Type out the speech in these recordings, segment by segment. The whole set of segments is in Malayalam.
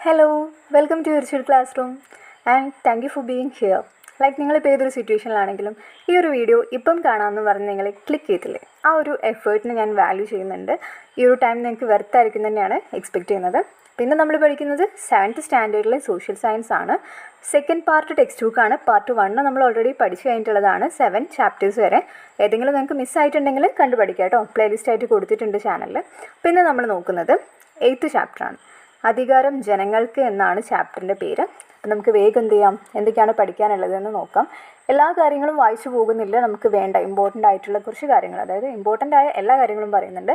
Hello, welcome to virtual classroom and thank you for being here. നിങ്ങളിപ്പോൾ ഏതൊരു സിറ്റുവേഷനിലാണെങ്കിലും ഈ ഒരു വീഡിയോ ഇപ്പം കാണാമെന്ന് പറഞ്ഞ് നിങ്ങൾ ക്ലിക്ക് ചെയ്തില്ലേ, ആ ഒരു എഫേർട്ടിന് ഞാൻ വാല്യൂ ചെയ്യുന്നുണ്ട്. ഈ ഒരു ടൈം നിങ്ങൾക്ക് വെർത്തായിരിക്കും തന്നെയാണ് എക്സ്പെക്റ്റ് ചെയ്യുന്നത്. പിന്നെ നമ്മൾ പഠിക്കുന്നത് 7th സ്റ്റാൻഡേർഡിലെ സോഷ്യൽ സയൻസ് ആണ്. സെക്കൻഡ് പാർട്ട് ടെക്സ്റ്റ് ബുക്കാണ്. പാർട്ട് 1 നമ്മൾ ഓൾറെഡി പഠിച്ചു കഴിഞ്ഞിട്ടുള്ളതാണ്. 7 ചാപ്റ്റേഴ്സ് വരെ. ഏതെങ്കിലും നിങ്ങൾക്ക് മിസ്സായിട്ടുണ്ടെങ്കിൽ കണ്ടു പഠിക്കാം കേട്ടോ. പ്ലേലിസ്റ്റ് ആയിട്ട് കൊടുത്തിട്ടുണ്ട് ചാനലിൽ. പിന്നെ നമ്മൾ നോക്കുന്നത് 8th ചാപ്റ്ററാണ്. അധികാരം ജനങ്ങൾക്ക് എന്നാണ് ചാപ്റ്ററിൻ്റെ പേര്. അപ്പം നമുക്ക് വേഗം എന്ത് ചെയ്യാം, എന്തൊക്കെയാണ് പഠിക്കാനുള്ളതെന്ന് നോക്കാം. എല്ലാ കാര്യങ്ങളും വായിച്ചു പോകുന്നില്ല. നമുക്ക് വേണ്ട ഇമ്പോർട്ടൻ്റ് ആയിട്ടുള്ള കുറച്ച് കാര്യങ്ങൾ, അതായത് ഇമ്പോർട്ടൻ്റ് ആയ എല്ലാ കാര്യങ്ങളും പറയുന്നുണ്ട്,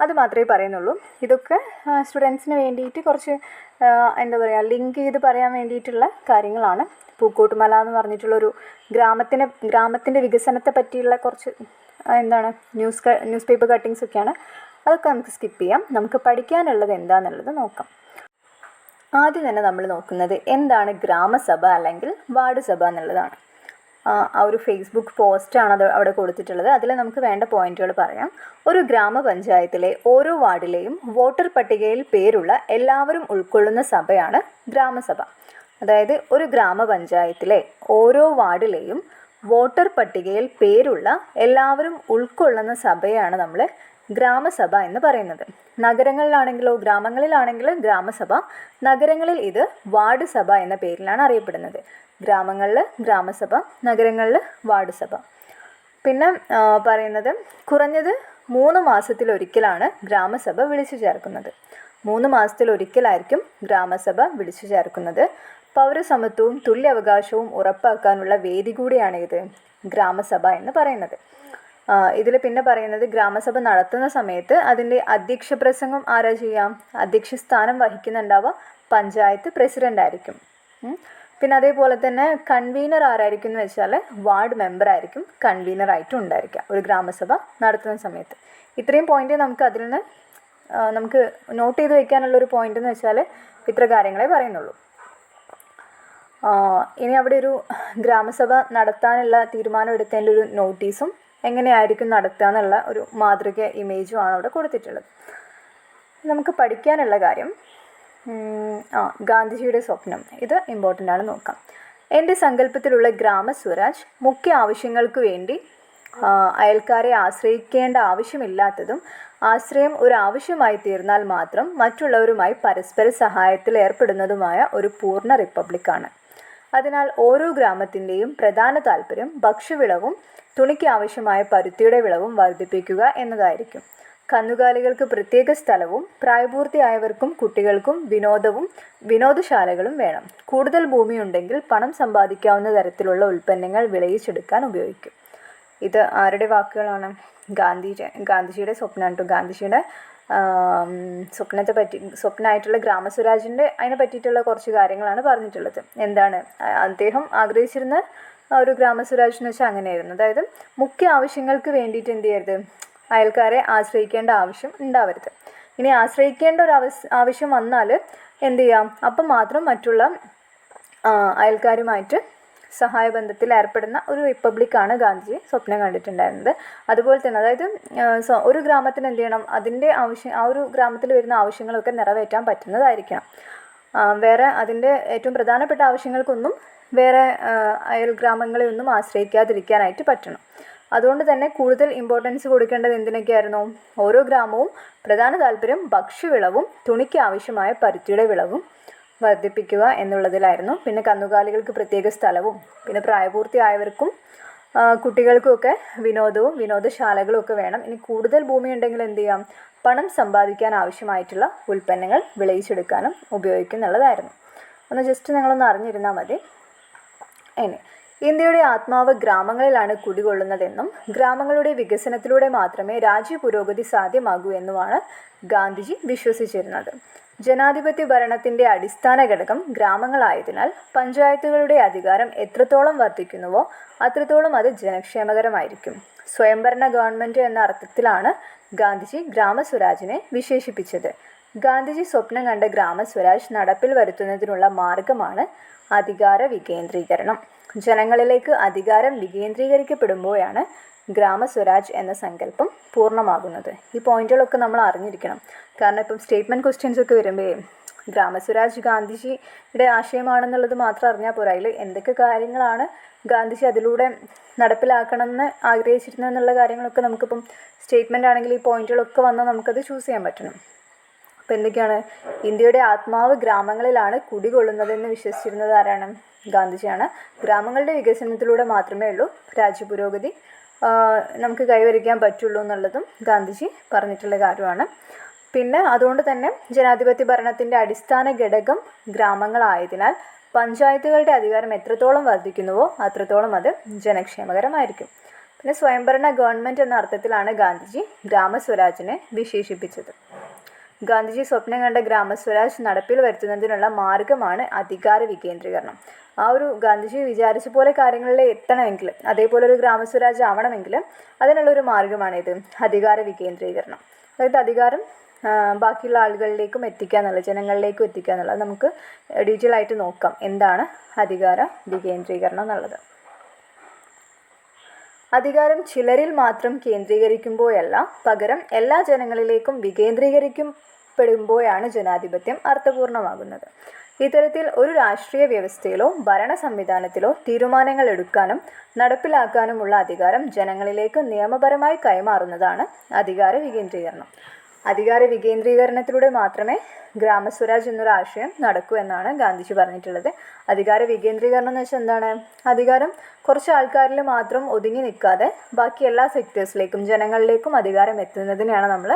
അത് മാത്രമേ പറയുന്നുള്ളൂ. ഇതൊക്കെ സ്റ്റുഡൻസിന് വേണ്ടിയിട്ട് കുറച്ച് എന്താ പറയുക, ലിങ്ക് ചെയ്ത് പറയാൻ വേണ്ടിയിട്ടുള്ള കാര്യങ്ങളാണ്. പൂക്കോട്ടുമല എന്ന് പറഞ്ഞിട്ടുള്ളൊരു ഗ്രാമത്തിൻ്റെ വികസനത്തെ പറ്റിയുള്ള കുറച്ച് ന്യൂസ് പേപ്പർ കട്ടിങ്സ് ഒക്കെയാണ്. അതൊക്കെ നമുക്ക് സ്കിപ്പ് ചെയ്യാം. നമുക്ക് പഠിക്കാനുള്ളത് എന്താണെന്നുള്ളത് നോക്കാം. ആദ്യം തന്നെ നമ്മൾ നോക്കുന്നത് എന്താണ് ഗ്രാമസഭ അല്ലെങ്കിൽ വാർഡ് സഭ എന്നുള്ളതാണ്. ആ ഒരു ഫേസ്ബുക്ക് പോസ്റ്റാണ് അത് അവിടെ കൊടുത്തിട്ടുള്ളത്. അതിൽ നമുക്ക് വേണ്ട പോയിന്റുകൾ പറയാം. ഒരു ഗ്രാമപഞ്ചായത്തിലെ ഓരോ വാർഡിലെയും വോട്ടർ പട്ടികയിൽ പേരുള്ള എല്ലാവരും ഉൾക്കൊള്ളുന്ന സഭയാണ് ഗ്രാമസഭ. അതായത് ഒരു ഗ്രാമപഞ്ചായത്തിലെ ഓരോ വാർഡിലെയും വോട്ടർ പട്ടികയിൽ പേരുള്ള എല്ലാവരും ഉൾക്കൊള്ളുന്ന സഭയാണ് നമ്മൾ ഗ്രാമസഭ എന്ന് പറയുന്നത്. നഗരങ്ങളിലാണെങ്കിലോ ഗ്രാമങ്ങളിലാണെങ്കിൽ ഗ്രാമസഭ, നഗരങ്ങളിൽ ഇത് വാർഡ് സഭ എന്ന പേരിലാണ് അറിയപ്പെടുന്നത്. ഗ്രാമങ്ങളിൽ ഗ്രാമസഭ, നഗരങ്ങളിൽ വാർഡ് സഭ. പിന്നെ പറയുന്നത് കുറഞ്ഞത് 3 മാസത്തിലൊരിക്കലാണ് ഗ്രാമസഭ വിളിച്ചു ചേർക്കുന്നത്. 3 മാസത്തിലൊരിക്കലായിരിക്കും ഗ്രാമസഭ വിളിച്ചു ചേർക്കുന്നത്. പൗരസമത്വവും തുല്യാവകാശവും ഉറപ്പാക്കാനുള്ള വേദി കൂടിയാണ് ഇത് ഗ്രാമസഭ എന്ന് പറയുന്നത്. ഇതിൽ പിന്നെ പറയുന്നത് ഗ്രാമസഭ നടത്തുന്ന സമയത്ത് അതിൻ്റെ അധ്യക്ഷ പ്രസംഗം ആരാ ചെയ്യാം? അധ്യക്ഷ സ്ഥാനം വഹിക്കുന്നുണ്ടാവുക പഞ്ചായത്ത് പ്രസിഡൻ്റ് ആയിരിക്കും. പിന്നെ അതേപോലെ തന്നെ കൺവീനർ ആരായിരിക്കും എന്ന് വെച്ചാൽ വാർഡ് മെമ്പർ ആയിരിക്കും കൺവീനറായിട്ടും ഉണ്ടായിരിക്കുക ഒരു ഗ്രാമസഭ നടത്തുന്ന സമയത്ത്. ഇത്രയും പോയിന്റ് നമുക്ക് അതിൽ നിന്ന് നമുക്ക് നോട്ട് ചെയ്ത് വയ്ക്കാനുള്ളൊരു പോയിന്റ് എന്ന് വെച്ചാൽ ഇത്ര കാര്യങ്ങളെ പറയുന്നുള്ളൂ. ഇനി അവിടെ ഒരു ഗ്രാമസഭ നടത്താനുള്ള തീരുമാനം എടുത്തതിൻ്റെ ഒരു നോട്ടീസും എങ്ങനെയായിരിക്കും നടത്തുക എന്നുള്ള ഒരു മാതൃക ഇമേജുമാണ് അവിടെ കൊടുത്തിട്ടുള്ളത്. നമുക്ക് പഠിക്കാനുള്ള കാര്യം ഗാന്ധിജിയുടെ സ്വപ്നം. ഇത് ഇമ്പോർട്ടൻ്റ് ആണ്, നോക്കാം. എൻ്റെ സങ്കല്പത്തിലുള്ള ഗ്രാമസ്വരാജ് മുഖ്യ ആവശ്യങ്ങൾക്ക് വേണ്ടി അയൽക്കാരെ ആശ്രയിക്കേണ്ട ആവശ്യമില്ലാത്തതും ആശ്രയം ഒരു ആവശ്യമായി തീർന്നാൽ മാത്രം മറ്റുള്ളവരുമായി പരസ്പര സഹായത്തിൽ ഏർപ്പെടുന്നതുമായ ഒരു പൂർണ്ണ റിപ്പബ്ലിക്കാണ്. അതിനാൽ ഓരോ ഗ്രാമത്തിൻ്റെയും പ്രധാന താല്പര്യം ഭക്ഷ്യവിളവും തുണിക്ക് ആവശ്യമായ പരുത്തിയുടെ വിളവും വർദ്ധിപ്പിക്കുക എന്നതായിരിക്കും. കന്നുകാലികൾക്ക് പ്രത്യേക സ്ഥലവും പ്രായപൂർത്തിയായവർക്കും കുട്ടികൾക്കും വിനോദശാലകളും വേണം. കൂടുതൽ ഭൂമിയുണ്ടെങ്കിൽ പണം സമ്പാദിക്കാവുന്ന തരത്തിലുള്ള ഉൽപ്പന്നങ്ങൾ വിളയിച്ചെടുക്കാൻ ഉപയോഗിക്കും. ഇത് ആരുടെ വാക്കുകളാണ്? ഗാന്ധിജിയുടെ സ്വപ്നമാണ് കേട്ടോ. ഗാന്ധിജിയുടെ സ്വപ്നമായിട്ടുള്ള ഗ്രാമസ്വരാജിൻ്റെ അതിനെ പറ്റിയിട്ടുള്ള കുറച്ച് കാര്യങ്ങളാണ് പറഞ്ഞിട്ടുള്ളത്. എന്താണ് അദ്ദേഹം ആഗ്രഹിച്ചിരുന്ന ഒരു ഗ്രാമസ്വരാജ് എന്ന് വെച്ചാൽ അങ്ങനെയായിരുന്നു. അതായത് മുഖ്യ ആവശ്യങ്ങൾക്ക് വേണ്ടിയിട്ട് എന്ത് ചെയ്യരുത്, അയൽക്കാരെ ആശ്രയിക്കേണ്ട ആവശ്യം ഉണ്ടാവരുത്. ഇനി ആശ്രയിക്കേണ്ട ഒരു ആവശ്യം വന്നാൽ എന്ത് ചെയ്യാം, അപ്പം മാത്രം മറ്റുള്ള അയൽക്കാരുമായിട്ട് സഹായബന്ധത്തിൽ ഏർപ്പെടുന്ന ഒരു റിപ്പബ്ലിക്കാണ് ഗാന്ധിജി സ്വപ്നം കണ്ടിട്ടുണ്ടായിരുന്നത്. അതുപോലെ തന്നെ അതായത് ഒരു ഗ്രാമത്തിന് എന്ത് ചെയ്യണം, അതിൻ്റെ ആ ഒരു ഗ്രാമത്തിൽ വരുന്ന ആവശ്യങ്ങളൊക്കെ നിറവേറ്റാൻ പറ്റുന്നതായിരിക്കണം. വേറെ അതിൻ്റെ ഏറ്റവും പ്രധാനപ്പെട്ട ആവശ്യങ്ങൾക്കൊന്നും വേറെ അയൽ ഗ്രാമങ്ങളെ ഒന്നും ആശ്രയിക്കാതിരിക്കാനായിട്ട് പറ്റണം. അതുകൊണ്ട് തന്നെ കൂടുതൽ ഇമ്പോർട്ടൻസ് കൊടുക്കേണ്ടത് എന്തിനൊക്കെയായിരുന്നു? ഓരോ ഗ്രാമവും പ്രധാന താല്പര്യം ഭക്ഷ്യവിളവും തുണിക്ക് ആവശ്യമായ പരുത്തിയുടെ വിളവും വർദ്ധിപ്പിക്കുക എന്നുള്ളതിലായിരുന്നു. പിന്നെ കന്നുകാലികൾക്ക് പ്രത്യേക സ്ഥലവും പിന്നെ പ്രായപൂർത്തിയായവർക്കും കുട്ടികൾക്കുമൊക്കെ വിനോദശാലകളും ഒക്കെ വേണം. ഇനി കൂടുതൽ ഭൂമി ഉണ്ടെങ്കിൽ എന്ത് ചെയ്യാം, പണം സമ്പാദിക്കാൻ ആവശ്യമായിട്ടുള്ള ഉൽപ്പന്നങ്ങൾ വിളയിച്ചെടുക്കാനും ഉപയോഗിക്കും എന്നുള്ളതായിരുന്നു. ഒന്ന് ജസ്റ്റ് നിങ്ങളൊന്ന് അറിഞ്ഞിരുന്നാൽ മതി. ഇനി ഇന്ത്യയുടെ ആത്മാവ് ഗ്രാമങ്ങളിലാണ് കുടികൊള്ളുന്നതെന്നും ഗ്രാമങ്ങളുടെ വികസനത്തിലൂടെ മാത്രമേ രാജ്യ പുരോഗതി സാധ്യമാകൂ എന്നുമാണ് ഗാന്ധിജി വിശ്വസിച്ചിരുന്നത്. ജനാധിപത്യ ഭരണത്തിൻ്റെ അടിസ്ഥാന ഘടകം ഗ്രാമങ്ങളായതിനാൽ പഞ്ചായത്തുകളുടെ അധികാരം എത്രത്തോളം വർദ്ധിക്കുന്നുവോ അത്രത്തോളം അത് ജനക്ഷേമകരമായിരിക്കും. സ്വയംഭരണ ഗവൺമെൻറ് എന്ന അർത്ഥത്തിലാണ് ഗാന്ധിജി ഗ്രാമസ്വരാജിനെ വിശേഷിപ്പിച്ചത്. ഗാന്ധിജി സ്വപ്നം കണ്ട ഗ്രാമസ്വരാജ് നടപ്പിൽ വരുത്തുന്നതിനുള്ള മാർഗമാണ് അധികാര വികേന്ദ്രീകരണം. ജനങ്ങളിലേക്ക് അധികാരം വികേന്ദ്രീകരിക്കപ്പെടുമ്പോഴാണ് ഗ്രാമസ്വരാജ് എന്ന സങ്കല്പം പൂർണ്ണമാകുന്നത്. ഈ പോയിന്റുകളൊക്കെ നമ്മൾ അറിഞ്ഞിരിക്കണം. കാരണം ഇപ്പം സ്റ്റേറ്റ്മെൻറ്റ് ക്വസ്റ്റ്യൻസ് ഒക്കെ വരുമ്പോൾ ഗ്രാമസ്വരാജ് ഗാന്ധിജിയുടെ ആശയമാണെന്നുള്ളത് മാത്രം അറിഞ്ഞാൽ പോരാ, അതിൽ എന്തൊക്കെ കാര്യങ്ങളാണ് ഗാന്ധിജി അതിലൂടെ നടപ്പിലാക്കണമെന്ന് ആഗ്രഹിച്ചിരുന്നതെന്നുള്ള കാര്യങ്ങളൊക്കെ നമുക്കിപ്പം സ്റ്റേറ്റ്മെൻ്റ് ആണെങ്കിൽ ഈ പോയിന്റുകളൊക്കെ വന്നാൽ നമുക്കത് ചൂസ് ചെയ്യാൻ പറ്റണം. അപ്പോൾ എന്തൊക്കെയാണ്? ഇന്ത്യയുടെ ആത്മാവ് ഗ്രാമങ്ങളിലാണ് കുടികൊള്ളുന്നതെന്ന് വിശ്വസിച്ചിരുന്നത് ആരാണ്? ഗാന്ധിജിയാണ്. ഗ്രാമങ്ങളുടെ വികസനത്തിലൂടെ മാത്രമേ ഉള്ളൂ രാജ്യപുരോഗതി നമുക്ക് കൈവരിക്കാൻ പറ്റുള്ളൂ എന്നുള്ളതും ഗാന്ധിജി പറഞ്ഞിട്ടുള്ള കാര്യമാണ്. പിന്നെ അതുകൊണ്ട് തന്നെ ജനാധിപത്യ ഭരണത്തിൻ്റെ അടിസ്ഥാന ഘടകം ഗ്രാമങ്ങളായതിനാൽ പഞ്ചായത്തുകളുടെ അധികാരം എത്രത്തോളം വർദ്ധിക്കുന്നുവോ അത്രത്തോളം അത് ജനക്ഷേമകരമായിരിക്കും. പിന്നെ സ്വയംഭരണ ഗവൺമെൻറ് എന്ന അർത്ഥത്തിലാണ് ഗാന്ധിജി ഗ്രാമസ്വരാജിനെ വിശേഷിപ്പിച്ചത്. ഗാന്ധിജി സ്വപ്നം കണ്ട ഗ്രാമസ്വരാജ് നടപ്പിൽ വരുത്തുന്നതിനുള്ള മാർഗമാണ് അധികാര വികേന്ദ്രീകരണം. ആ ഒരു ഗാന്ധിജി വിചാരിച്ച പോലെ കാര്യങ്ങളിൽ എത്തണമെങ്കിൽ, അതേപോലെ ഒരു ഗ്രാമസ്വരാജ് ആവണമെങ്കിൽ അതിനുള്ളൊരു മാർഗമാണിത്, അധികാര വികേന്ദ്രീകരണം. അതായത് അധികാരം ബാക്കിയുള്ള ആളുകളിലേക്കും എത്തിക്കുക എന്നുള്ളത്, ജനങ്ങളിലേക്കും എത്തിക്കുക എന്നുള്ളത്. നമുക്ക് ഡീറ്റെയിൽ ആയിട്ട് നോക്കാം എന്താണ് അധികാര വികേന്ദ്രീകരണം എന്നുള്ളത്. അധികാരം ചിലരിൽ മാത്രം കേന്ദ്രീകരിക്കുമ്പോഴല്ല, പകരം എല്ലാ ജനങ്ങളിലേക്കും വികേന്ദ്രീകരിക്കപ്പെടുമ്പോഴാണ് ജനാധിപത്യം അർത്ഥപൂർണമാകുന്നത്. ഇത്തരത്തിൽ ഒരു രാഷ്ട്രീയ വ്യവസ്ഥയിലോ ഭരണ സംവിധാനത്തിലോ തീരുമാനങ്ങൾ എടുക്കാനും നടപ്പിലാക്കാനുമുള്ള അധികാരം ജനങ്ങളിലേക്ക് നിയമപരമായി കൈമാറുന്നതാണ് അധികാര വികേന്ദ്രീകരണം. അധികാര വികേന്ദ്രീകരണത്തിലൂടെ മാത്രമേ ഗ്രാമസ്വരാജ് എന്നൊരു ആശയം നടക്കൂ എന്നാണ് ഗാന്ധിജി പറഞ്ഞിട്ടുള്ളത്. അധികാര വികേന്ദ്രീകരണം എന്ന് വെച്ചാൽ എന്താണ്? അധികാരം കുറച്ച് ആൾക്കാരിൽ മാത്രം ഒതുങ്ങി നിൽക്കാതെ ബാക്കി എല്ലാ സെക്ടേഴ്സിലേക്കും ജനങ്ങളിലേക്കും അധികാരം എത്തുന്നതിനെയാണ് നമ്മൾ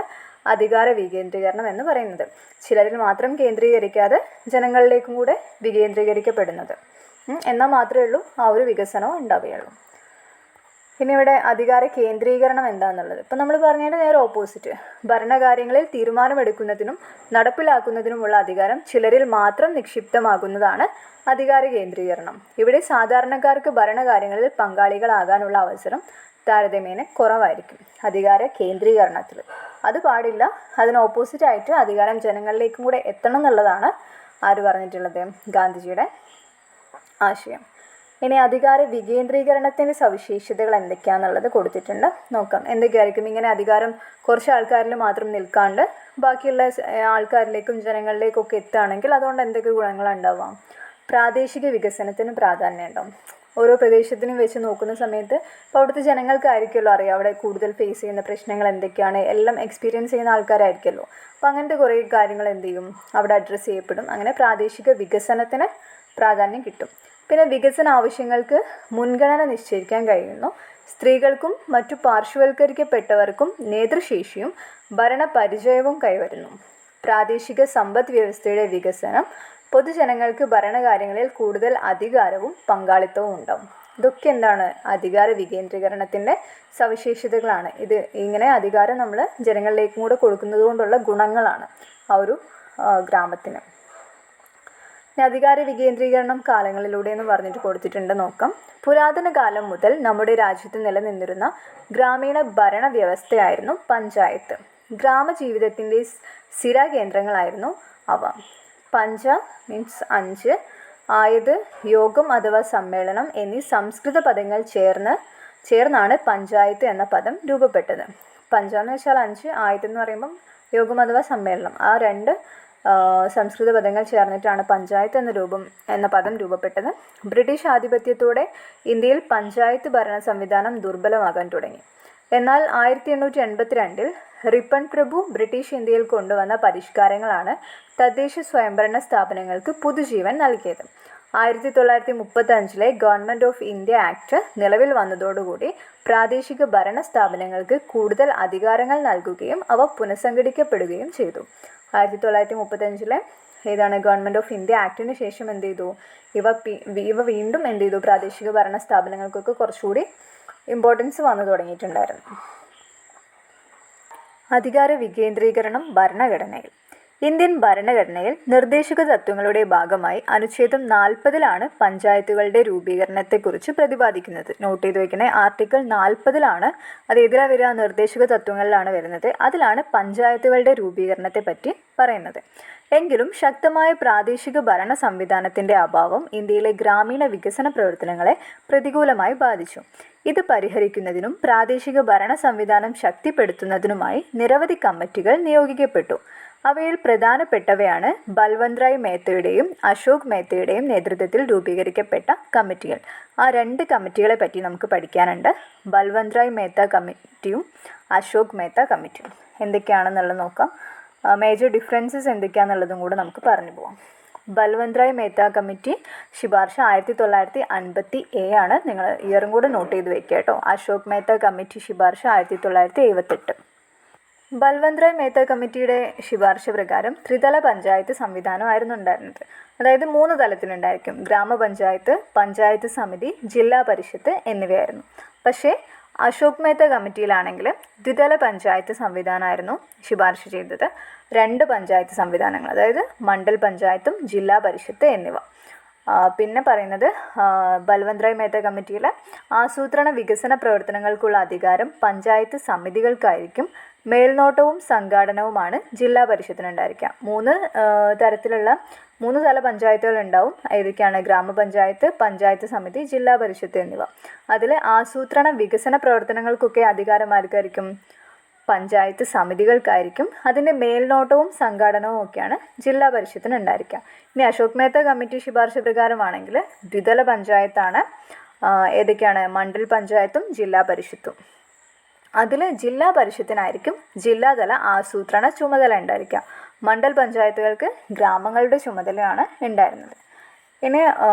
അധികാര വികേന്ദ്രീകരണം എന്ന് പറയുന്നത്. ചിലരിൽ മാത്രം കേന്ദ്രീകരിക്കാതെ ജനങ്ങളിലേക്കും കൂടെ വികേന്ദ്രീകരിക്കപ്പെടുന്നത്. എന്നാൽ മാത്രമേ ഉള്ളൂ ആ ഒരു വികസനം ഉണ്ടാവുകയുള്ളൂ. പിന്നെ ഇവിടെ അധികാര കേന്ദ്രീകരണം എന്താണെന്നുള്ളത് ഇപ്പം നമ്മൾ പറഞ്ഞതിൻ്റെ നേരെ ഓപ്പോസിറ്റ്. ഭരണകാര്യങ്ങളിൽ തീരുമാനമെടുക്കുന്നതിനും നടപ്പിലാക്കുന്നതിനുമുള്ള അധികാരം ചിലരിൽ മാത്രം നിക്ഷിപ്തമാകുന്നതാണ് അധികാര കേന്ദ്രീകരണം. ഇവിടെ സാധാരണക്കാർക്ക് ഭരണകാര്യങ്ങളിൽ പങ്കാളികളാകാനുള്ള അവസരം താരതമ്യേന കുറവായിരിക്കും അധികാര കേന്ദ്രീകരണത്തിൽ. അത് പാടില്ല. അതിന് ഓപ്പോസിറ്റായിട്ട് അധികാരം ജനങ്ങളിലേക്കും കൂടെ എത്തണം എന്നുള്ളതാണ് ആര് പറഞ്ഞിട്ടുള്ളത്? ഗാന്ധിജിയുടെ ആശയം. ഇനി അധികാര വികേന്ദ്രീകരണത്തിൻ്റെ സവിശേഷതകൾ എന്തൊക്കെയാണെന്നുള്ളത് കൊടുത്തിട്ടുണ്ട്, നോക്കാം. എന്തൊക്കെയായിരിക്കും? ഇങ്ങനെ അധികാരം കുറച്ച് ആൾക്കാരിൽ മാത്രം നിൽക്കാണ്ട് ബാക്കിയുള്ള ആൾക്കാരിലേക്കും ജനങ്ങളിലേക്കൊക്കെ എത്തുകയാണെങ്കിൽ അതുകൊണ്ട് എന്തൊക്കെ ഗുണങ്ങളുണ്ടാവാം? പ്രാദേശിക വികസനത്തിന് പ്രാധാന്യം ഉണ്ടാവും. ഓരോ പ്രദേശത്തിനും വെച്ച് നോക്കുന്ന സമയത്ത് ഇപ്പോൾ അവിടുത്തെ ജനങ്ങൾക്കായിരിക്കുമല്ലോ അറിയാം അവിടെ കൂടുതൽ ഫേസ് ചെയ്യുന്ന പ്രശ്നങ്ങൾ എന്തൊക്കെയാണ്, എല്ലാം എക്സ്പീരിയൻസ് ചെയ്യുന്ന ആൾക്കാരായിരിക്കുമല്ലോ. അപ്പോൾ അങ്ങനത്തെ കുറേ കാര്യങ്ങൾ എന്ത് ചെയ്യും അവിടെ അഡ്രസ്സ് ചെയ്യപ്പെടും. അങ്ങനെ പ്രാദേശിക വികസനത്തിന് പ്രാധാന്യം കിട്ടും. പിന്നെ വികസന ആവശ്യങ്ങൾക്ക് മുൻഗണന നിശ്ചയിക്കാൻ കഴിയുന്നു. സ്ത്രീകൾക്കും മറ്റു പാർശ്വവൽക്കരിക്കപ്പെട്ടവർക്കും നേതൃശേഷിയും ഭരണപരിചയവും കൈവരുന്നു. പ്രാദേശിക സമ്പദ് വ്യവസ്ഥയുടെ വികസനം പൊതുജനങ്ങൾക്ക് ഭരണകാര്യങ്ങളിൽ കൂടുതൽ അധികാരവും പങ്കാളിത്തവും ഉണ്ടാവും. ഇതൊക്കെ എന്താണ്? അധികാര വികേന്ദ്രീകരണത്തിൻ്റെ സവിശേഷതകളാണ്. ഇത് ഇങ്ങനെ അധികാരം നമ്മൾ ജനങ്ങളിലേക്കും കൂടെ കൊടുക്കുന്നത് കൊണ്ടുള്ള ഗുണങ്ങളാണ് ആ ഒരു ഗ്രാമത്തിന്. അധികാര വികേന്ദ്രീകരണം കാലങ്ങളിലൂടെ എന്ന് പറഞ്ഞിട്ട് കൊടുത്തിട്ടുണ്ട്, നോക്കാം. പുരാതന കാലം മുതൽ നമ്മുടെ രാജ്യത്ത് നിലനിന്നിരുന്ന ഗ്രാമീണ ഭരണ വ്യവസ്ഥയായിരുന്നു പഞ്ചായത്ത്. ഗ്രാമജീവിതത്തിൻ്റെ സ്ഥിരകേന്ദ്രങ്ങളായിരുന്നു അവ. പഞ്ച മീൻസ് 5, ആയത് യോഗം അഥവാ സമ്മേളനം എന്നീ സംസ്കൃത പദങ്ങൾ ചേർന്നാണ് പഞ്ചായത്ത് എന്ന പദം രൂപപ്പെട്ടത്. പഞ്ച എന്ന് വെച്ചാൽ 5, ആയത് എന്ന് പറയുമ്പം യോഗം അഥവാ സമ്മേളനം. ആ 2 സംസ്കൃത പദങ്ങൾ ചേർന്നിട്ടാണ് പഞ്ചായത്ത് എന്ന പദം രൂപപ്പെട്ടത്. ബ്രിട്ടീഷ് ആധിപത്യത്തോടെ ഇന്ത്യയിൽ പഞ്ചായത്ത് ഭരണ സംവിധാനം ദുർബലമാകാൻ തുടങ്ങി. എന്നാൽ 1882 റിപ്പൺ പ്രഭു ബ്രിട്ടീഷ് ഇന്ത്യയിൽ കൊണ്ടുവന്ന പരിഷ്കാരങ്ങളാണ് തദ്ദേശ സ്വയംഭരണ സ്ഥാപനങ്ങൾക്ക് പുതുജീവൻ നൽകിയത്. 1935 ഗവൺമെൻറ് ഓഫ് ഇന്ത്യ ആക്ട് നിലവിൽ വന്നതോടുകൂടി പ്രാദേശിക ഭരണ സ്ഥാപനങ്ങൾക്ക് കൂടുതൽ അധികാരങ്ങൾ നൽകുകയും അവ പുനഃസംഘടിക്കപ്പെടുകയും ചെയ്തു. 1935 ഏതാണ് ഗവൺമെൻറ് ഓഫ് ഇന്ത്യ ആക്ടിന് ശേഷം എന്ത് ചെയ്തു? ഇവ വീണ്ടും എന്ത് ചെയ്തു? പ്രാദേശിക ഭരണ സ്ഥാപനങ്ങൾക്കൊക്കെ കുറച്ചുകൂടി ഇമ്പോർട്ടൻസ് വന്നു തുടങ്ങിയിട്ടുണ്ടായിരുന്നു. അധികാര വികേന്ദ്രീകരണം ഭരണഘടനയിൽ. ഇന്ത്യൻ ഭരണഘടനയിൽ നിർദ്ദേശക തത്വങ്ങളുടെ ഭാഗമായി അനുച്ഛേദം 40 പഞ്ചായത്തുകളുടെ രൂപീകരണത്തെക്കുറിച്ച് പ്രതിപാദിക്കുന്നത്. നോട്ട് ചെയ്ത് വയ്ക്കണേ. ആർട്ടിക്കിൾ 40 അത് ഏതിലാണ് വരിക? നിർദ്ദേശക തത്വങ്ങളിലാണ് വരുന്നത്. അതിലാണ് പഞ്ചായത്തുകളുടെ രൂപീകരണത്തെ പറ്റി പറയുന്നത്. എങ്കിലും ശക്തമായ പ്രാദേശിക ഭരണ സംവിധാനത്തിൻ്റെ അഭാവം ഇന്ത്യയിലെ ഗ്രാമീണ വികസന പ്രവർത്തനങ്ങളെ പ്രതികൂലമായി ബാധിച്ചു. ഇത് പരിഹരിക്കുന്നതിനും പ്രാദേശിക ഭരണ സംവിധാനം ശക്തിപ്പെടുത്തുന്നതിനുമായി നിരവധി കമ്മിറ്റികൾ നിയോഗിക്കപ്പെട്ടു. അവയിൽ പ്രധാനപ്പെട്ടവയാണ് ബൽവന്ത് റായ് മേത്തയുടെയും അശോക് മേത്തയുടെയും നേതൃത്വത്തിൽ രൂപീകരിക്കപ്പെട്ട കമ്മിറ്റികൾ. ആ 2 കമ്മിറ്റികളെ പറ്റി നമുക്ക് പഠിക്കാനുണ്ട്. ബൽവന്ത് റായ് മേത്ത കമ്മിറ്റിയും അശോക് മേത്ത കമ്മിറ്റിയും എന്തൊക്കെയാണെന്നുള്ളത് നോക്കാം. മേജർ ഡിഫറൻസസ് എന്തൊക്കെയാണെന്നുള്ളതും കൂടെ നമുക്ക് പറഞ്ഞു പോകാം. ബൽവന്ത് റായ് മേത്ത കമ്മിറ്റി ശുപാർശ 1957 ആണ്. നിങ്ങൾ ഇയറും കൂടെ നോട്ട് ചെയ്ത് വെക്കുക കേട്ടോ. അശോക് മേത്ത കമ്മിറ്റി ശുപാർശ 1978. ബൽവന്ത് റായ് മേത്ത കമ്മിറ്റിയുടെ ശുപാർശ പ്രകാരം ത്രിതല പഞ്ചായത്ത് സംവിധാനമായിരുന്നു ഉണ്ടായിരുന്നത്. അതായത് 3 തലത്തിലുണ്ടായിരിക്കും. ഗ്രാമപഞ്ചായത്ത്, പഞ്ചായത്ത് സമിതി, ജില്ലാ പരിഷത്ത് എന്നിവയായിരുന്നു. പക്ഷേ അശോക് മേത്ത കമ്മിറ്റിയിലാണെങ്കിൽ ദ്വിതല പഞ്ചായത്ത് സംവിധാനമായിരുന്നു ശുപാർശ ചെയ്തത്. 2 പഞ്ചായത്ത് സംവിധാനങ്ങൾ, അതായത് മണ്ഡൽ പഞ്ചായത്തും ജില്ലാ പരിഷത്ത് എന്നിവ. പിന്നെ പറയുന്നത് ബൽവന്ത് റായ് മേത്ത കമ്മിറ്റിയിലെ ആസൂത്രണ വികസന പ്രവർത്തനങ്ങൾക്കുള്ള അധികാരം പഞ്ചായത്ത് സമിതികൾക്കായിരിക്കും. മേൽനോട്ടവും സംഘാടനവുമാണ് ജില്ലാ പരിഷത്തിനുണ്ടായിരിക്കുക. 3 തല പഞ്ചായത്തുകൾ ഉണ്ടാവും. ഏതൊക്കെയാണ്? ഗ്രാമപഞ്ചായത്ത്, പഞ്ചായത്ത് സമിതി, ജില്ലാ പരിഷത്ത് എന്നിവ. അതിൽ ആസൂത്രണ വികസന പ്രവർത്തനങ്ങൾക്കൊക്കെ അധികാരം ആർക്കായിരിക്കും? പഞ്ചായത്ത് സമിതികൾക്കായിരിക്കും. അതിൻ്റെ മേൽനോട്ടവും സംഘാടനവും ഒക്കെയാണ് ജില്ലാ പരിഷത്തിന് ഉണ്ടായിരിക്കുക. ഇനി അശോക് മേത്ത കമ്മിറ്റി ശുപാർശ പ്രകാരമാണെങ്കിൽ ദ്വിതല പഞ്ചായത്താണ്. ഏതൊക്കെയാണ്? മണ്ഡൽ പഞ്ചായത്തും ജില്ലാ പരിഷത്തും. അതിൽ ജില്ലാ പരിഷത്തിനായിരിക്കും ജില്ലാതല ആസൂത്രണ ചുമതല ഉണ്ടായിരിക്കുക. മണ്ഡൽ പഞ്ചായത്തുകൾക്ക് ഗ്രാമങ്ങളുടെ ചുമതലയാണ് ഉണ്ടായിരുന്നത്. ഇനി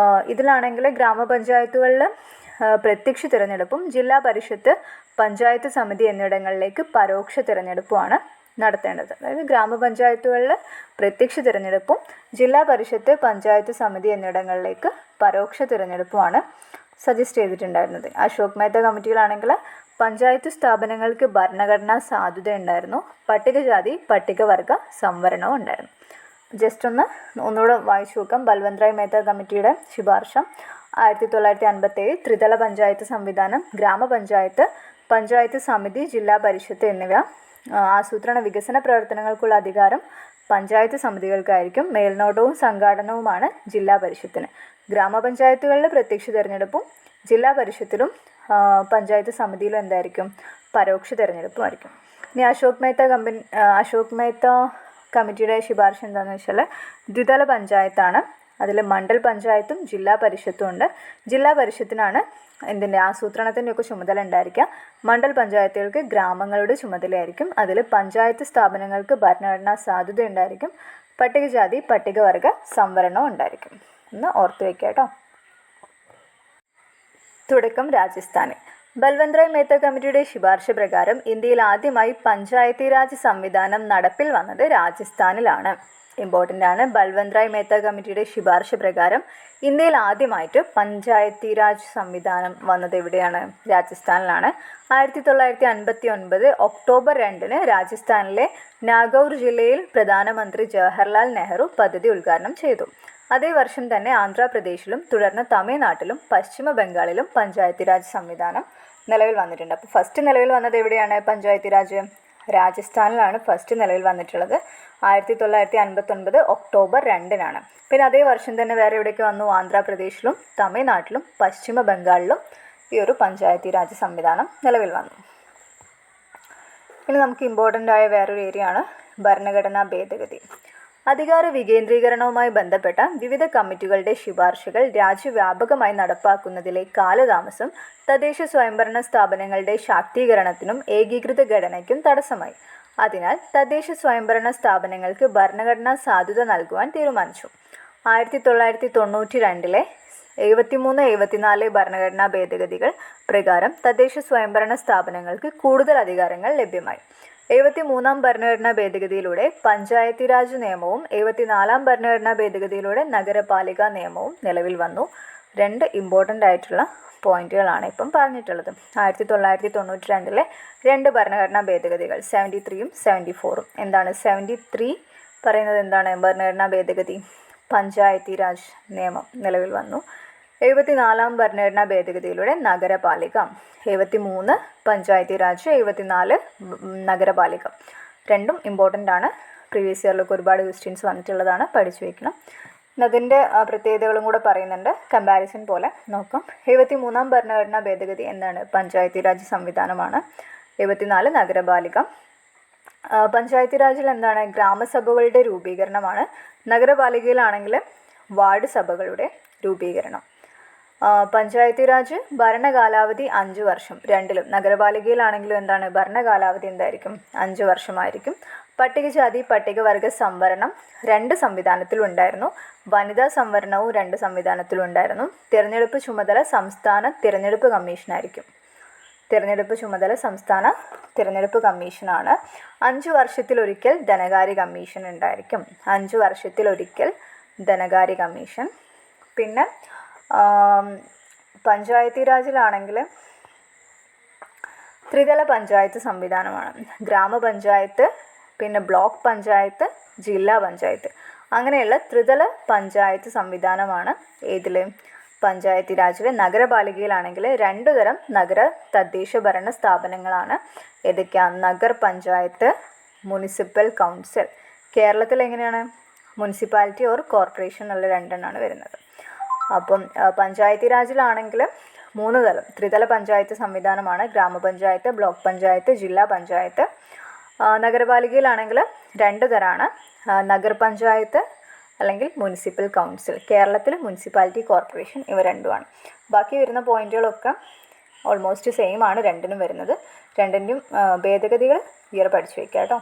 ഇതിലാണെങ്കിൽ ഗ്രാമപഞ്ചായത്തുകളിൽ പ്രത്യക്ഷ തിരഞ്ഞെടുപ്പും ജില്ലാ പരിഷത്ത്, പഞ്ചായത്ത് സമിതി എന്നിവിടങ്ങളിലേക്ക് പരോക്ഷ തിരഞ്ഞെടുപ്പുമാണ് നടത്തേണ്ടത്. അതായത് ഗ്രാമപഞ്ചായത്തുകളിൽ പ്രത്യക്ഷ തിരഞ്ഞെടുപ്പും ജില്ലാ പരിഷത്ത്, പഞ്ചായത്ത് സമിതി എന്നിവിടങ്ങളിലേക്ക് പരോക്ഷ തിരഞ്ഞെടുപ്പുമാണ് സജസ്റ്റ് ചെയ്തിട്ടുണ്ടായിരുന്നത്. അശോക് മേത്ത കമ്മിറ്റികളാണെങ്കിൽ പഞ്ചായത്ത് സ്ഥാപനങ്ങൾക്ക് ഭരണഘടനാ സാധുത ഉണ്ടായിരുന്നു. പട്ടികജാതി പട്ടികവർഗ സംവരണവും ഉണ്ടായിരുന്നു. ജസ്റ്റ് ഒന്നുകൂടെ വായിച്ചു നോക്കാം. ബൽവന്ത് റായ് മേത്ത കമ്മിറ്റിയുടെ ശുപാർശ 1957 ത്രിതല പഞ്ചായത്ത് സംവിധാനം, ഗ്രാമപഞ്ചായത്ത്, പഞ്ചായത്ത് സമിതി, ജില്ലാ പരിഷത്ത് എന്നിവ. ആസൂത്രണ വികസന പ്രവർത്തനങ്ങൾക്കുള്ള അധികാരം പഞ്ചായത്ത് സമിതികൾക്കായിരിക്കും. മേൽനോട്ടവും സംഘാടനവുമാണ് ജില്ലാ പരിഷത്തിന്. ഗ്രാമപഞ്ചായത്തുകളിൽ പ്രത്യക്ഷ തിരഞ്ഞെടുപ്പും ജില്ലാ പരിഷത്തിലും പഞ്ചായത്ത് സമിതിയിലും എന്തായിരിക്കും? പരോക്ഷ തിരഞ്ഞെടുപ്പുമായിരിക്കും. ഇനി അശോക് മേത്ത കമ്മിറ്റിയുടെ ശുപാർശ എന്താണെന്ന് വെച്ചാൽ ദ്വിതല പഞ്ചായത്താണ്. അതിൽ മണ്ഡൽ പഞ്ചായത്തും ജില്ലാ പരിഷത്തും ഉണ്ട്. ജില്ലാ പരിഷത്തിനാണ് ആസൂത്രണത്തിൻ്റെ ഒക്കെ ചുമതല ഉണ്ടായിരിക്കുക. മണ്ഡൽ പഞ്ചായത്തുകൾക്ക് ഗ്രാമങ്ങളുടെ ചുമതലയായിരിക്കും. അതിൽ പഞ്ചായത്ത് സ്ഥാപനങ്ങൾക്ക് ഭരണഘടനാ സാധുത ഉണ്ടായിരിക്കും. പട്ടികജാതി പട്ടികവർഗ സംവരണവും ഉണ്ടായിരിക്കും. ഒന്ന് ഓർത്ത് വയ്ക്കുക കേട്ടോ. തുടക്കം രാജസ്ഥാനിൽ. ബൽവന്ത് റായ് മേത്ത കമ്മിറ്റിയുടെ ശുപാർശ പ്രകാരം ഇന്ത്യയിൽ ആദ്യമായി പഞ്ചായത്തി രാജ് സംവിധാനം നടപ്പിൽ വന്നത് രാജസ്ഥാനിലാണ്. ഇമ്പോർട്ടൻ്റ് ആണ്. ബൽവന്ത് റായ് മേത്ത കമ്മിറ്റിയുടെ ശുപാർശ പ്രകാരം ഇന്ത്യയിൽ ആദ്യമായിട്ട് പഞ്ചായത്തി രാജ് സംവിധാനം വന്നത് എവിടെയാണ്? രാജസ്ഥാനിലാണ്. 1959 ഒക്ടോബർ 2 രാജസ്ഥാനിലെ നാഗൗർ ജില്ലയിൽ പ്രധാനമന്ത്രി ജവഹർലാൽ നെഹ്റു പദ്ധതി ഉദ്ഘാടനം ചെയ്തു. അതേ വർഷം തന്നെ ആന്ധ്രാപ്രദേശിലും തുടർന്ന് തമിഴ്നാട്ടിലും പശ്ചിമ ബംഗാളിലും പഞ്ചായത്തി രാജ് സംവിധാനം നിലവിൽ വന്നിട്ടുണ്ട്. അപ്പോൾ ഫസ്റ്റ് നിലവിൽ വന്നത് എവിടെയാണ്? പഞ്ചായത്തി രാജ് രാജസ്ഥാനിലാണ് ഫസ്റ്റ് നിലവിൽ വന്നിട്ടുള്ളത്. 1959 ഒക്ടോബർ 2 പിന്നെ അതേ വർഷം തന്നെ വേറെ എവിടേക്ക് വന്നു? ആന്ധ്രാപ്രദേശിലും തമിഴ്നാട്ടിലും പശ്ചിമ ബംഗാളിലും ഈ ഒരു പഞ്ചായത്തി രാജ് സംവിധാനം നിലവിൽ വന്നു. ഇനി നമുക്ക് ഇമ്പോർട്ടൻ്റ് ആയ വേറൊരു ഏരിയ ആണ് ഭരണഘടനാ ഭേദഗതി. അധികാര വികേന്ദ്രീകരണവുമായി ബന്ധപ്പെട്ട വിവിധ കമ്മിറ്റികളുടെ ശുപാർശകൾ രാജ്യവ്യാപകമായി നടപ്പാക്കുന്നതിലെ കാലതാമസം തദ്ദേശ സ്വയംഭരണ സ്ഥാപനങ്ങളുടെ ശാക്തീകരണത്തിനും ഏകീകൃത ഘടനയ്ക്കും തടസ്സമായി. അതിനാൽ തദ്ദേശ സ്വയംഭരണ സ്ഥാപനങ്ങൾക്ക് ഭരണഘടനാ സാധുത നൽകുവാൻ തീരുമാനിച്ചു. 1992 73-74 ഭരണഘടനാ ഭേദഗതികൾ പ്രകാരം തദ്ദേശ സ്വയംഭരണ സ്ഥാപനങ്ങൾക്ക് കൂടുതൽ അധികാരങ്ങൾ ലഭ്യമായി. 73-ാം ഭരണഘടനാ ഭേദഗതിയിലൂടെ പഞ്ചായത്തി രാജ് നിയമവും 74-ാം ഭരണഘടനാ ഭേദഗതിയിലൂടെ നഗരപാലിക നിയമവും നിലവിൽ വന്നു. 2 ഇമ്പോർട്ടൻ്റ് ആയിട്ടുള്ള പോയിന്റുകളാണ് ഇപ്പം പറഞ്ഞിട്ടുള്ളത്. 1992 2 ഭരണഘടനാ ഭേദഗതികൾ 73-യും 74-ഉം. എന്താണ് 73 പറയുന്നത്? എന്താണ് ഭരണഘടനാ ഭേദഗതി? പഞ്ചായത്തി രാജ് നിയമം നിലവിൽ വന്നു. 74-ാം ഭരണഘടനാ ഭേദഗതിയിലൂടെ നഗരപാലിക, 73 പഞ്ചായത്തി രാജ്, 74 നഗരപാലിക. 2ഉം ഇമ്പോർട്ടൻ്റ് ആണ്. പ്രീവിയസ് ഇയറിലൊക്കെ ഒരുപാട് ക്വസ്റ്റ്യൻസ് വന്നിട്ടുള്ളതാണ്, പഠിച്ചു വയ്ക്കണം. അതിൻ്റെ പ്രത്യേകതകളും കൂടെ പറയുന്നുണ്ട്, കമ്പാരിസൺ പോലെ നോക്കാം. 73-ാം ഭരണഘടനാ ഭേദഗതി എന്താണ്? പഞ്ചായത്തി രാജ് സംവിധാനമാണ്. 74 നഗരപാലിക. പഞ്ചായത്തി രാജിൽ എന്താണ്? ഗ്രാമസഭകളുടെ രൂപീകരണമാണ്. നഗരപാലികയിലാണെങ്കിൽ വാർഡ് സഭകളുടെ രൂപീകരണം. പഞ്ചായത്തി രാജ് ഭരണകാലാവധി 5 വർഷം രണ്ടിലും. നഗരപാലികയിലാണെങ്കിലും എന്താണ്? ഭരണകാലാവധി എന്തായിരിക്കും? 5 വർഷമായിരിക്കും. പട്ടികജാതി പട്ടികവർഗ സംവരണം 2 സംവിധാനത്തിലുണ്ടായിരുന്നു. വനിതാ സംവരണവും 2 സംവിധാനത്തിലുണ്ടായിരുന്നു. തിരഞ്ഞെടുപ്പ് ചുമതല സംസ്ഥാന തിരഞ്ഞെടുപ്പ് കമ്മീഷനായിരിക്കും. തിരഞ്ഞെടുപ്പ് ചുമതല സംസ്ഥാന തിരഞ്ഞെടുപ്പ് കമ്മീഷനാണ്. 5 വർഷത്തിലൊരിക്കൽ ധനകാര്യ കമ്മീഷൻ ഉണ്ടായിരിക്കും. 5 വർഷത്തിലൊരിക്കൽ ധനകാര്യ കമ്മീഷൻ. പിന്നെ പഞ്ചായത്തി രാജിലാണെങ്കിൽ ത്രിതല പഞ്ചായത്ത് സംവിധാനമാണ്. ഗ്രാമപഞ്ചായത്ത്, പിന്നെ ബ്ലോക്ക് പഞ്ചായത്ത്, ജില്ലാ പഞ്ചായത്ത്, അങ്ങനെയുള്ള ത്രിതല പഞ്ചായത്ത് സംവിധാനമാണ് ഏതിൽ? പഞ്ചായത്തി രാജിൽ. നഗരപാലികയിലാണെങ്കിൽ 2 തരം നഗര തദ്ദേശ ഭരണ സ്ഥാപനങ്ങളാണ്. ഏതൊക്കെയാണ്? Nagar panchayat, municipal council. കേരളത്തിൽ എങ്ങനെയാണ്? മുനിസിപ്പാലിറ്റി ഓർ കോർപ്പറേഷൻ എന്നുള്ള 2 വരുന്നത്. അപ്പം പഞ്ചായത്തി രാജിലാണെങ്കിൽ 3 തരം ത്രിതല പഞ്ചായത്ത് സംവിധാനമാണ്. ഗ്രാമപഞ്ചായത്ത്, ബ്ലോക്ക് പഞ്ചായത്ത്, ജില്ലാ പഞ്ചായത്ത്. നഗരപാലികയിലാണെങ്കിൽ 2 തരമാണ്. നഗർ പഞ്ചായത്ത് അല്ലെങ്കിൽ മുനിസിപ്പൽ കൗൺസിൽ. കേരളത്തിൽ മുനിസിപ്പാലിറ്റി കോർപ്പറേഷൻ. ഇവ രണ്ടുമാണ്. ബാക്കി വരുന്ന പോയിന്റുകളൊക്കെ ഓൾമോസ്റ്റ് സെയിം ആണ് രണ്ടിനും വരുന്നത്. രണ്ടിൻ്റെയും ഭേദഗതികൾ ഇയർ പഠിച്ചു വയ്ക്കുക കേട്ടോ.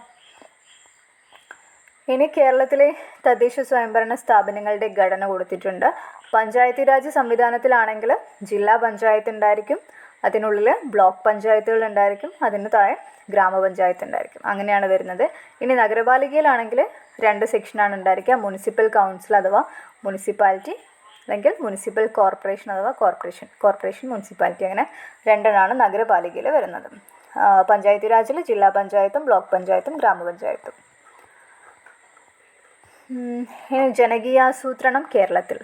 ഇനി കേരളത്തിലെ തദ്ദേശ സ്വയംഭരണ സ്ഥാപനങ്ങളുടെ ഘടന കൊടുത്തിട്ടുണ്ട്. പഞ്ചായത്തി രാജ് സംവിധാനത്തിലാണെങ്കിൽ ജില്ലാ പഞ്ചായത്ത് ഉണ്ടായിരിക്കും, അതിനുള്ളിൽ ബ്ലോക്ക് പഞ്ചായത്തുകൾ ഉണ്ടായിരിക്കും, അതിന് താഴെ ഗ്രാമപഞ്ചായത്ത് ഉണ്ടായിരിക്കും. അങ്ങനെയാണ് വരുന്നത്. ഇനി നഗരപാലികയിലാണെങ്കിൽ 2 സെക്ഷനാണ് ഉണ്ടായിരിക്കുക. മുനിസിപ്പൽ കൗൺസിൽ അഥവാ മുനിസിപ്പാലിറ്റി, അല്ലെങ്കിൽ മുനിസിപ്പൽ കോർപ്പറേഷൻ അഥവാ കോർപ്പറേഷൻ മുനിസിപ്പാലിറ്റി, അങ്ങനെ 2 നഗരപാലികയിൽ വരുന്നത്. പഞ്ചായത്തി രാജിൽ ജില്ലാ പഞ്ചായത്തും ബ്ലോക്ക് പഞ്ചായത്തും ഗ്രാമപഞ്ചായത്തും. ജനകീയാസൂത്രണം കേരളത്തിൽ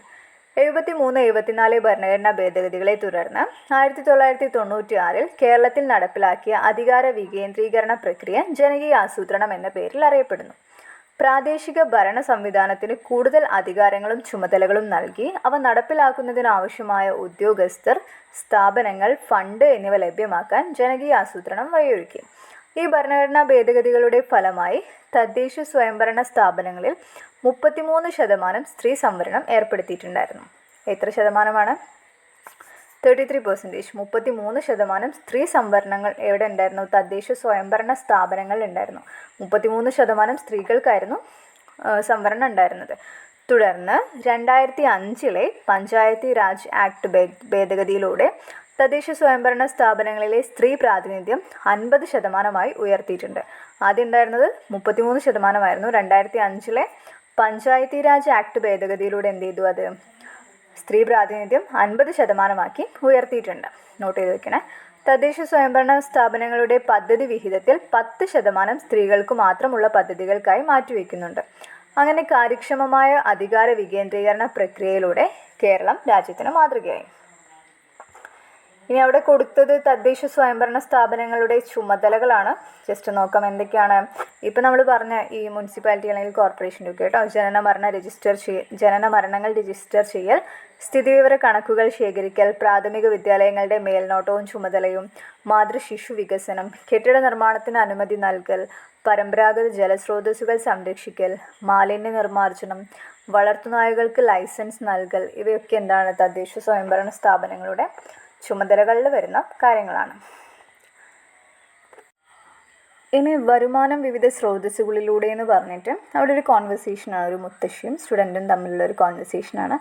73-74 ഭരണഘടനാ ഭേദഗതികളെ തുടർന്ന് 1996 കേരളത്തിൽ നടപ്പിലാക്കിയ അധികാര വികേന്ദ്രീകരണ പ്രക്രിയ ജനകീയാസൂത്രണം എന്ന പേരിൽ അറിയപ്പെടുന്നു. പ്രാദേശിക ഭരണ സംവിധാനത്തിന് കൂടുതൽ അധികാരങ്ങളും ചുമതലകളും നൽകി അവ നടപ്പിലാക്കുന്നതിനാവശ്യമായ ഉദ്യോഗസ്ഥർ, സ്ഥാപനങ്ങൾ, ഫണ്ട് എന്നിവ ലഭ്യമാക്കാൻ ജനകീയാസൂത്രണം വഴിയൊരുക്കി. ഈ ഭരണഘടനാ ഭേദഗതികളുടെ ഫലമായി തദ്ദേശ സ്വയംഭരണ സ്ഥാപനങ്ങളിൽ 33% സ്ത്രീ സംവരണം ഏർപ്പെടുത്തിയിട്ടുണ്ടായിരുന്നു. എത്ര ശതമാനമാണ്? 33%. 33% സ്ത്രീ സംവരണങ്ങൾ എവിടെ ഉണ്ടായിരുന്നു? തദ്ദേശ സ്വയംഭരണ സ്ഥാപനങ്ങളിൽ ഉണ്ടായിരുന്നു. 33% സ്ത്രീകൾക്കായിരുന്നു സംവരണം ഉണ്ടായിരുന്നത്. തുടർന്ന് 2005 പഞ്ചായത്തി രാജ് ആക്ട് ഭേദഗതിയിലൂടെ തദ്ദേശ സ്വയംഭരണ സ്ഥാപനങ്ങളിലെ സ്ത്രീ പ്രാതിനിധ്യം 50% ഉയർത്തിയിട്ടുണ്ട്. ആദ്യം ഉണ്ടായിരുന്നത് 33%. 2005 പഞ്ചായത്തി രാജ് ആക്ട് ഭേദഗതിയിലൂടെ എന്ത് ചെയ്തു? അത് സ്ത്രീ പ്രാതിനിധ്യം 50% ഉയർത്തിയിട്ടുണ്ട്. നോട്ട് ചെയ്ത് വെക്കണേ. തദ്ദേശ സ്വയംഭരണ സ്ഥാപനങ്ങളുടെ പദ്ധതി വിഹിതത്തിൽ 10% സ്ത്രീകൾക്ക് മാത്രമുള്ള പദ്ധതികൾക്കായി മാറ്റിവെക്കുന്നുണ്ട്. അങ്ങനെ കാര്യക്ഷമമായ അധികാര വികേന്ദ്രീകരണ പ്രക്രിയയിലൂടെ കേരളം രാജ്യത്തിന് മാതൃകയായി. ഇനി അവിടെ കൊടുത്തത് തദ്ദേശ സ്വയംഭരണ സ്ഥാപനങ്ങളുടെ ചുമതലകളാണ്. ജസ്റ്റ് നോക്കാം എന്തൊക്കെയാണ്. ഇപ്പം നമ്മൾ പറഞ്ഞ ഈ മുനിസിപ്പാലിറ്റി അല്ലെങ്കിൽ കോർപ്പറേഷൻ്റെ ഒക്കെ കേട്ടോ, ജനന മരണങ്ങൾ രജിസ്റ്റർ ചെയ്യൽ, സ്ഥിതിവിവര കണക്കുകൾ ശേഖരിക്കൽ, പ്രാഥമിക വിദ്യാലയങ്ങളുടെ മേൽനോട്ടവും ചുമതലയും, മാതൃശിശു വികസനം, കെട്ടിട നിർമ്മാണത്തിന് അനുമതി നൽകൽ, പരമ്പരാഗത ജലസ്രോതസ്സുകൾ സംരക്ഷിക്കൽ, മാലിന്യ നിർമ്മാർജ്ജനം, വളർത്തുനായകൾക്ക് ലൈസൻസ് നൽകൽ, ഇവയൊക്കെ എന്താണ്? തദ്ദേശ സ്വയംഭരണ സ്ഥാപനങ്ങളുടെ ചുമതലകളിൽ വരുന്ന കാര്യങ്ങളാണ്. ഇനി വരുമാനം വിവിധ സ്രോതസ്സുകളിലൂടെ എന്ന് പറഞ്ഞിട്ട് അവിടെ ഒരു കോൺവെർസേഷനാണ്, ഒരു മുത്തശ്ശിയും സ്റ്റുഡൻറ്റും തമ്മിലുള്ള ഒരു കോൺവെർസേഷനാണ്.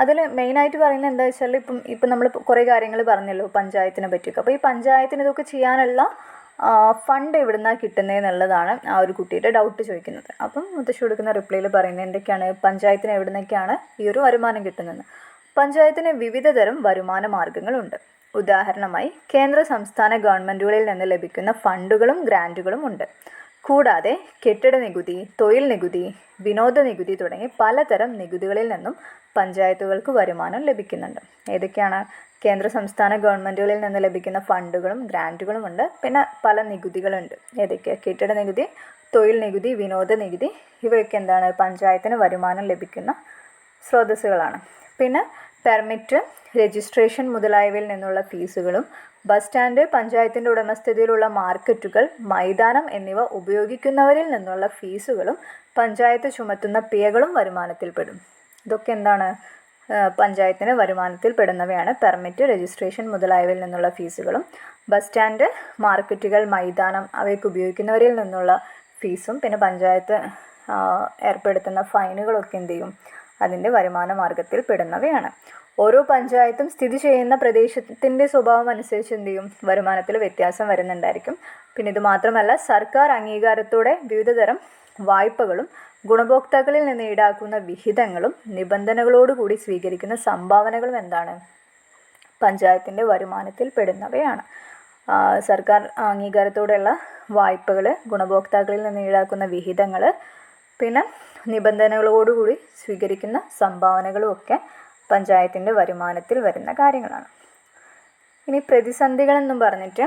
അതിൽ മെയിനായിട്ട് പറയുന്നത് എന്താ വെച്ചാൽ ഇപ്പം നമ്മൾ കുറേ കാര്യങ്ങൾ പറഞ്ഞല്ലോ പഞ്ചായത്തിനെ പറ്റിയൊക്കെ. അപ്പോൾ ഈ പഞ്ചായത്തിന് ഇതൊക്കെ ചെയ്യാനുള്ള ഫണ്ട് എവിടെ നിന്നാണ് കിട്ടുന്നതെന്നുള്ളതാണ് ആ ഒരു കുട്ടിയുടെ ഡൗട്ട് ചോദിക്കുന്നത്. അപ്പം മുത്തശ്ശി കൊടുക്കുന്ന റിപ്ലൈയിൽ പറയുന്നത് എന്തൊക്കെയാണ്? പഞ്ചായത്തിന് എവിടെ നിന്നൊക്കെയാണ് ഈ ഒരു വരുമാനം കിട്ടുന്നത്? പഞ്ചായത്തിന് വിവിധ തരം വരുമാന മാർഗങ്ങളുണ്ട്. ഉദാഹരണമായി കേന്ദ്ര സംസ്ഥാന ഗവൺമെൻറ്റുകളിൽ നിന്ന് ലഭിക്കുന്ന ഫണ്ടുകളും ഗ്രാൻറ്റുകളും ഉണ്ട്. കൂടാതെ കെട്ടിട നികുതി, തൊഴിൽ നികുതി, വിനോദ നികുതി തുടങ്ങി പലതരം നികുതികളിൽ നിന്നും പഞ്ചായത്തുകൾക്ക് വരുമാനം ലഭിക്കുന്നുണ്ട്. ഏതൊക്കെയാണ്? കേന്ദ്ര സംസ്ഥാന ഗവൺമെൻറ്റുകളിൽ നിന്ന് ലഭിക്കുന്ന ഫണ്ടുകളും ഗ്രാൻറ്റുകളും ഉണ്ട്. പിന്നെ പല നികുതികളുണ്ട്. ഏതൊക്കെയാണ്? കെട്ടിട നികുതി, തൊഴിൽ നികുതി, വിനോദ നികുതി, ഇവയൊക്കെ എന്താണ്? പഞ്ചായത്തിന് വരുമാനം ലഭിക്കുന്ന സ്രോതസ്സുകളാണ്. പിന്നെ പെർമിറ്റ്, രജിസ്ട്രേഷൻ മുതലായവയിൽ നിന്നുള്ള ഫീസുകളും ബസ് സ്റ്റാൻഡ്, പഞ്ചായത്തിൻ്റെ ഉടമസ്ഥതയിലുള്ള മാർക്കറ്റുകൾ, മൈതാനം എന്നിവ ഉപയോഗിക്കുന്നവരിൽ നിന്നുള്ള ഫീസുകളും പഞ്ചായത്ത് ചുമത്തുന്ന പിഴകളും വരുമാനത്തിൽപ്പെടും. ഇതൊക്കെ എന്താണ്? പഞ്ചായത്തിന് വരുമാനത്തിൽ പെടുന്നവയാണ്. പെർമിറ്റ്, രജിസ്ട്രേഷൻ മുതലായവയിൽ നിന്നുള്ള ഫീസുകളും ബസ് സ്റ്റാൻഡ്, മാർക്കറ്റുകൾ, മൈതാനം അവയൊക്കെ ഉപയോഗിക്കുന്നവരിൽ നിന്നുള്ള ഫീസും പിന്നെ പഞ്ചായത്ത് ഏർപ്പെടുത്തുന്ന ഫൈനുകളൊക്കെ എന്ത് ചെയ്യും? അതിൻ്റെ വരുമാന മാർഗത്തിൽ പെടുന്നവയാണ്. ഓരോ പഞ്ചായത്തും സ്ഥിതി ചെയ്യുന്ന പ്രദേശത്തിൻ്റെ സ്വഭാവം അനുസരിച്ച് എന്ത് ചെയ്യും? വരുമാനത്തിൽ വ്യത്യാസം വരുന്നുണ്ടായിരിക്കും. പിന്നെ ഇത് മാത്രമല്ല, സർക്കാർ അംഗീകാരത്തോടെ വിവിധതരം വായ്പകളും ഗുണഭോക്താക്കളിൽ നിന്ന് ഈടാക്കുന്ന വിഹിതങ്ങളും നിബന്ധനകളോടുകൂടി സ്വീകരിക്കുന്ന സംഭാവനകളും എന്താണ്? പഞ്ചായത്തിൻ്റെ വരുമാനത്തിൽ പെടുന്നവയാണ്. സർക്കാർ അംഗീകാരത്തോടെയുള്ള വായ്പകൾ, ഗുണഭോക്താക്കളിൽ നിന്ന് ഈടാക്കുന്ന വിഹിതങ്ങൾ, പിന്നെ നിബന്ധനകളോടുകൂടി സ്വീകരിക്കുന്ന സംഭാവനകളും ഒക്കെ പഞ്ചായത്തിൻ്റെ വരുമാനത്തിൽ വരുന്ന കാര്യങ്ങളാണ്. ഇനി പ്രതിസന്ധികളെന്നും പറഞ്ഞിട്ട്,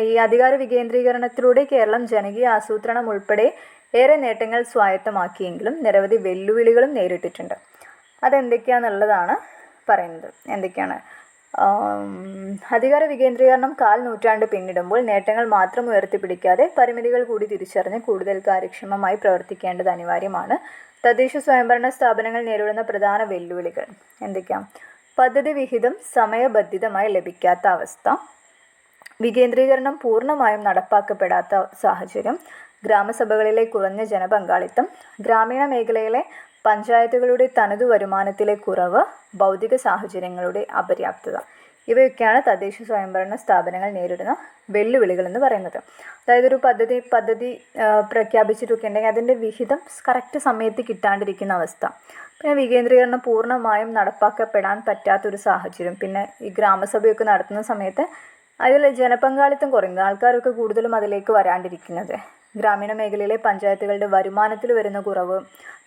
ഈ അധികാര വികേന്ദ്രീകരണത്തിലൂടെ കേരളം ജനകീയ ആസൂത്രണം ഉൾപ്പെടെ ഏറെ നേട്ടങ്ങൾ സ്വായത്തമാക്കിയെങ്കിലും നിരവധി വെല്ലുവിളികളും നേരിട്ടിട്ടുണ്ട്. അതെന്തൊക്കെയാണെന്നുള്ളതാണ് പറയുന്നത്. എന്തൊക്കെയാണ്? അധികാര വികേന്ദ്രീകരണം 1/4 നൂറ്റാണ്ട് പിന്നിടുമ്പോൾ നേട്ടങ്ങൾ മാത്രം ഉയർത്തിപ്പിടിക്കാതെ പരിമിതികൾ കൂടി തിരിച്ചറിഞ്ഞ് കൂടുതൽ കാര്യക്ഷമമായി പ്രവർത്തിക്കേണ്ടത് അനിവാര്യമാണ്. തദ്ദേശ സ്വയംഭരണ സ്ഥാപനങ്ങൾ നേരിടുന്ന പ്രധാന വെല്ലുവിളികൾ എന്തൊക്കെയാണ്? പദ്ധതി വിഹിതം സമയബന്ധിതമായി ലഭിക്കാത്ത അവസ്ഥ, വികേന്ദ്രീകരണം പൂർണ്ണമായും നടപ്പാക്കപ്പെടാത്ത സാഹചര്യം, ഗ്രാമസഭകളിലെ കുറഞ്ഞ ജനപങ്കാളിത്തം, ഗ്രാമീണ മേഖലയിലെ പഞ്ചായത്തുകളുടെ തനതു വരുമാനത്തിലെ കുറവ്, ഭൗതിക സാഹചര്യങ്ങളുടെ അപര്യാപ്തത. ഇവയൊക്കെയാണ് തദ്ദേശ സ്വയംഭരണ സ്ഥാപനങ്ങൾ നേരിടുന്ന വെല്ലുവിളികൾ എന്ന് പറയുന്നത്. അതായത് ഒരു പദ്ധതി പ്രഖ്യാപിച്ചിട്ടൊക്കെ ഉണ്ടെങ്കിൽ അതിൻ്റെ വിഹിതം കറക്റ്റ് സമയത്ത് കിട്ടാണ്ടിരിക്കുന്ന അവസ്ഥ, പിന്നെ വികേന്ദ്രീകരണം പൂർണ്ണമായും നടപ്പാക്കപ്പെടാൻ പറ്റാത്തൊരു സാഹചര്യം, പിന്നെ ഈ ഗ്രാമസഭയൊക്കെ നടത്തുന്ന സമയത്ത് അതിൽ ജനപങ്കാളിത്തം കുറയുന്നത്, ആൾക്കാരൊക്കെ കൂടുതലും അതിലേക്ക് വരാണ്ടിരിക്കുന്നത്, ഗ്രാമീണ മേഖലയിലെ പഞ്ചായത്തുകളുടെ വരുമാനത്തിൽ വരുന്ന കുറവ്,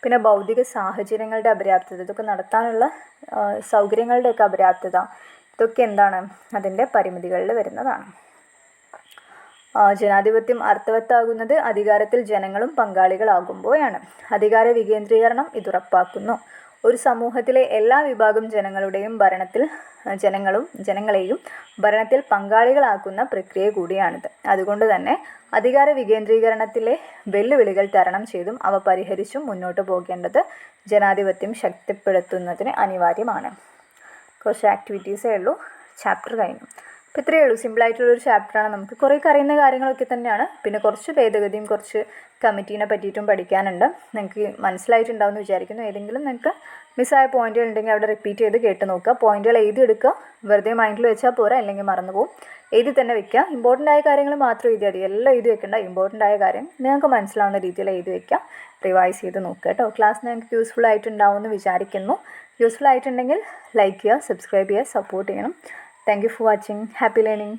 പിന്നെ ഭൗതിക സാഹചര്യങ്ങളുടെ അപര്യാപ്തത, ഇതൊക്കെ നടത്താനുള്ള സൗകര്യങ്ങളുടെയൊക്കെ അപര്യാപ്തത, ഇതൊക്കെ എന്താണ്? അതിൻ്റെ പരിമിതികളിൽ വരുന്നതാണ്. ജനാധിപത്യം അർത്ഥവത്താകുന്നത് അധികാരത്തിൽ ജനങ്ങളും പങ്കാളികളാകുമ്പോഴാണ്. അധികാര വികേന്ദ്രീകരണം ഇതുറപ്പാക്കുന്നു. ഒരു സമൂഹത്തിലെ എല്ലാ വിഭാഗം ജനങ്ങളെയും ഭരണത്തിൽ പങ്കാളികളാക്കുന്ന പ്രക്രിയ കൂടിയാണിത്. അതുകൊണ്ട് തന്നെ അധികാര വികേന്ദ്രീകരണത്തിലെ വെല്ലുവിളികൾ തരണം ചെയ്തും അവ പരിഹരിച്ചും മുന്നോട്ട് പോകേണ്ടത് ജനാധിപത്യം ശക്തിപ്പെടുത്തുന്നതിന് അനിവാര്യമാണ്. കുറച്ച് ആക്ടിവിറ്റീസേ ഉള്ളൂ, ചാപ്റ്റർ കഴിഞ്ഞു. അപ്പോൾ ഇത്രയേ ഉള്ളൂ, സിമ്പിളായിട്ടുള്ളൊരു ചാപ്റ്ററാണ്. നമുക്ക് കുറേ അറിയുന്ന കാര്യങ്ങളൊക്കെ തന്നെയാണ്. പിന്നെ കുറച്ച് ഭേദഗതിയും കുറച്ച് കമ്മിറ്റീനെ പറ്റിയിട്ടും പഠിക്കാനുണ്ട്. നിങ്ങൾക്ക് മനസ്സിലായിട്ടുണ്ടാവുമെന്ന് വിചാരിക്കുന്നു. ഏതെങ്കിലും നിങ്ങൾക്ക് മിസ്സായ പോയിന്റുകൾ ഉണ്ടെങ്കിൽ അവിടെ റിപ്പീറ്റ് ചെയ്ത് കേട്ട് നോക്കുക. പോയിന്റുകൾ എഴുതിയെടുക്കുക. വെറുതെ മൈൻഡിൽ വെച്ചാൽ പോരാ, അല്ലെങ്കിൽ മറന്നു പോകും. എഴുതി തന്നെ വെക്കുക. ഇമ്പോർട്ടൻ്റ് ആയ കാര്യങ്ങൾ മാത്രം എഴുതിയാൽ മതി. എല്ലാം എഴുതി വെക്കേണ്ട. ഇമ്പോർട്ടൻ്റ് ആയ കാര്യം നിങ്ങൾക്ക് മനസ്സിലാവുന്ന രീതിയിൽ എഴുതി വെക്കുക. റിവൈസ് ചെയ്ത് നോക്കുക കേട്ടോ. ക്ലാസ് നിങ്ങൾക്ക് യൂസ്ഫുൾ ആയിട്ടുണ്ടാവുമെന്ന് വിചാരിക്കുന്നു. യൂസ്ഫുൾ ആയിട്ടുണ്ടെങ്കിൽ ലൈക്ക് ചെയ്യുക, സബ്സ്ക്രൈബ് ചെയ്യുക, സപ്പോർട്ട് ചെയ്യണം. Thank you for watching. Happy learning.